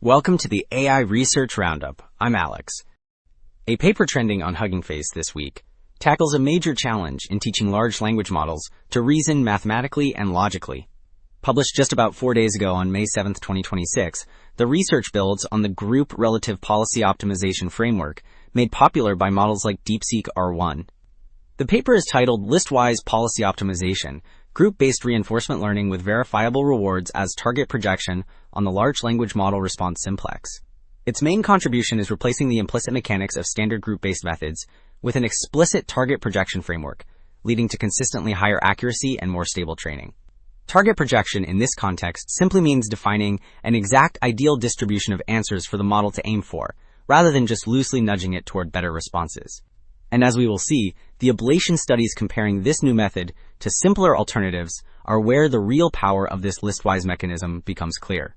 Welcome to the AI Research Roundup. I'm Alex. A paper trending on Hugging Face this week tackles a major challenge in teaching large language models to reason mathematically and logically. Published just about 4 days ago on May 7, 2026, the research builds on the Group Relative Policy Optimization framework made popular by models like DeepSeek R1. The paper is titled Listwise Policy Optimization, Group-Based Reinforcement Learning with Verifiable Rewards as Target Projection on the Large Language Model Response Simplex. Its main contribution is replacing the implicit mechanics of standard group-based methods with an explicit target projection framework, leading to consistently higher accuracy and more stable training. Target projection in this context simply means defining an exact ideal distribution of answers for the model to aim for, rather than just loosely nudging it toward better responses. And as we will see, the ablation studies comparing this new method to simpler alternatives are where the real power of this listwise mechanism becomes clear.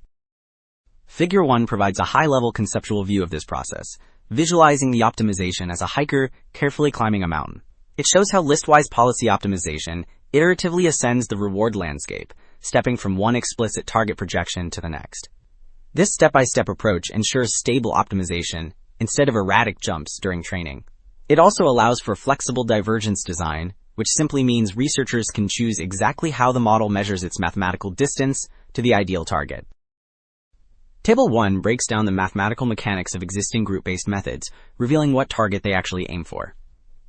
Figure 1 provides a high-level conceptual view of this process, visualizing the optimization as a hiker carefully climbing a mountain. It shows how listwise policy optimization iteratively ascends the reward landscape, stepping from one explicit target projection to the next. This step-by-step approach ensures stable optimization instead of erratic jumps during training. It also allows for flexible divergence design, which simply means researchers can choose exactly how the model measures its mathematical distance to the ideal target. Table 1 breaks down the mathematical mechanics of existing group-based methods, revealing what target they actually aim for.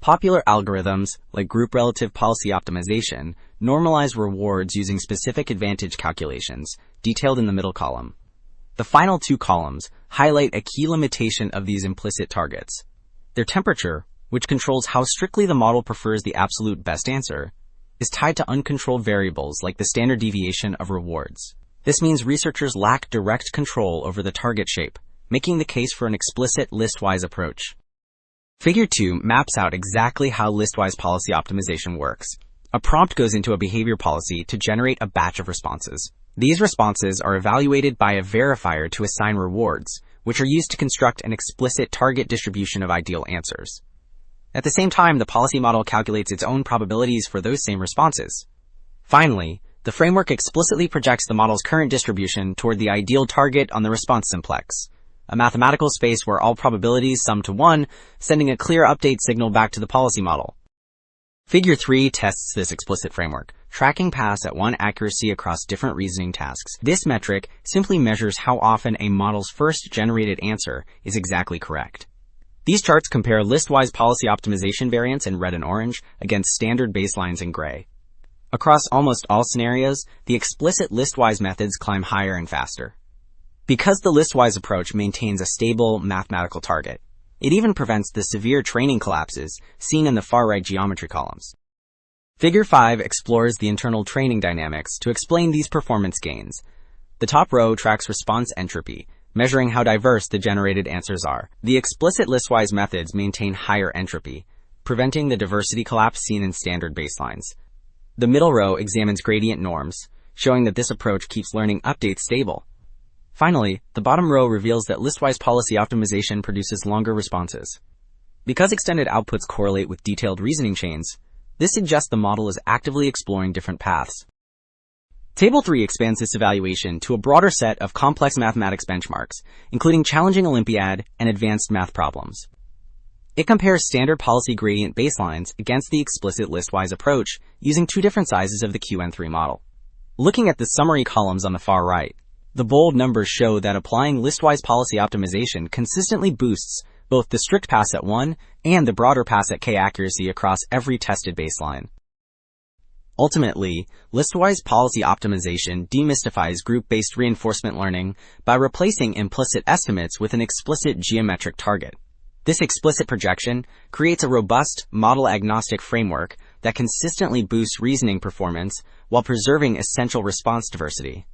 Popular algorithms, like group relative policy optimization, normalize rewards using specific advantage calculations, detailed in the middle column. The final two columns highlight a key limitation of these implicit targets. Their temperature, which controls how strictly the model prefers the absolute best answer, is tied to uncontrolled variables like the standard deviation of rewards. This means researchers lack direct control over the target shape, making the case for an explicit listwise approach. Figure 2 maps out exactly how listwise policy optimization works. A prompt goes into a behavior policy to generate a batch of responses. These responses are evaluated by a verifier to assign rewards, which are used to construct an explicit target distribution of ideal answers. At the same time, the policy model calculates its own probabilities for those same responses. Finally, the framework explicitly projects the model's current distribution toward the ideal target on the response simplex, a mathematical space where all probabilities sum to 1, sending a clear update signal back to the policy model. Figure 3 tests this explicit framework, tracking pass at 1 accuracy across different reasoning tasks. This metric simply measures how often a model's first generated answer is exactly correct. These charts compare listwise policy optimization variants in red and orange against standard baselines in gray. Across almost all scenarios, the explicit listwise methods climb higher and faster. Because the listwise approach maintains a stable mathematical target, it even prevents the severe training collapses seen in the far-right geometry columns. Figure 5 explores the internal training dynamics to explain these performance gains. The top row tracks response entropy, measuring how diverse the generated answers are. The explicit listwise methods maintain higher entropy, preventing the diversity collapse seen in standard baselines. The middle row examines gradient norms, showing that this approach keeps learning updates stable. Finally, the bottom row reveals that listwise policy optimization produces longer responses. Because extended outputs correlate with detailed reasoning chains, this suggests the model is actively exploring different paths. Table 3 expands this evaluation to a broader set of complex mathematics benchmarks, including challenging Olympiad and advanced math problems. It compares standard policy gradient baselines against the explicit listwise approach using 2 different sizes of the QN3 model. Looking at the summary columns on the far right, the bold numbers show that applying listwise policy optimization consistently boosts both the strict pass at 1 and the broader pass at k accuracy across every tested baseline. Ultimately, listwise policy optimization demystifies group-based reinforcement learning by replacing implicit estimates with an explicit geometric target. This explicit projection creates a robust, model-agnostic framework that consistently boosts reasoning performance while preserving essential response diversity.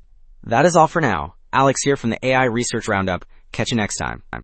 That is all for now. Alex here from the AI Research Roundup. Catch you next time.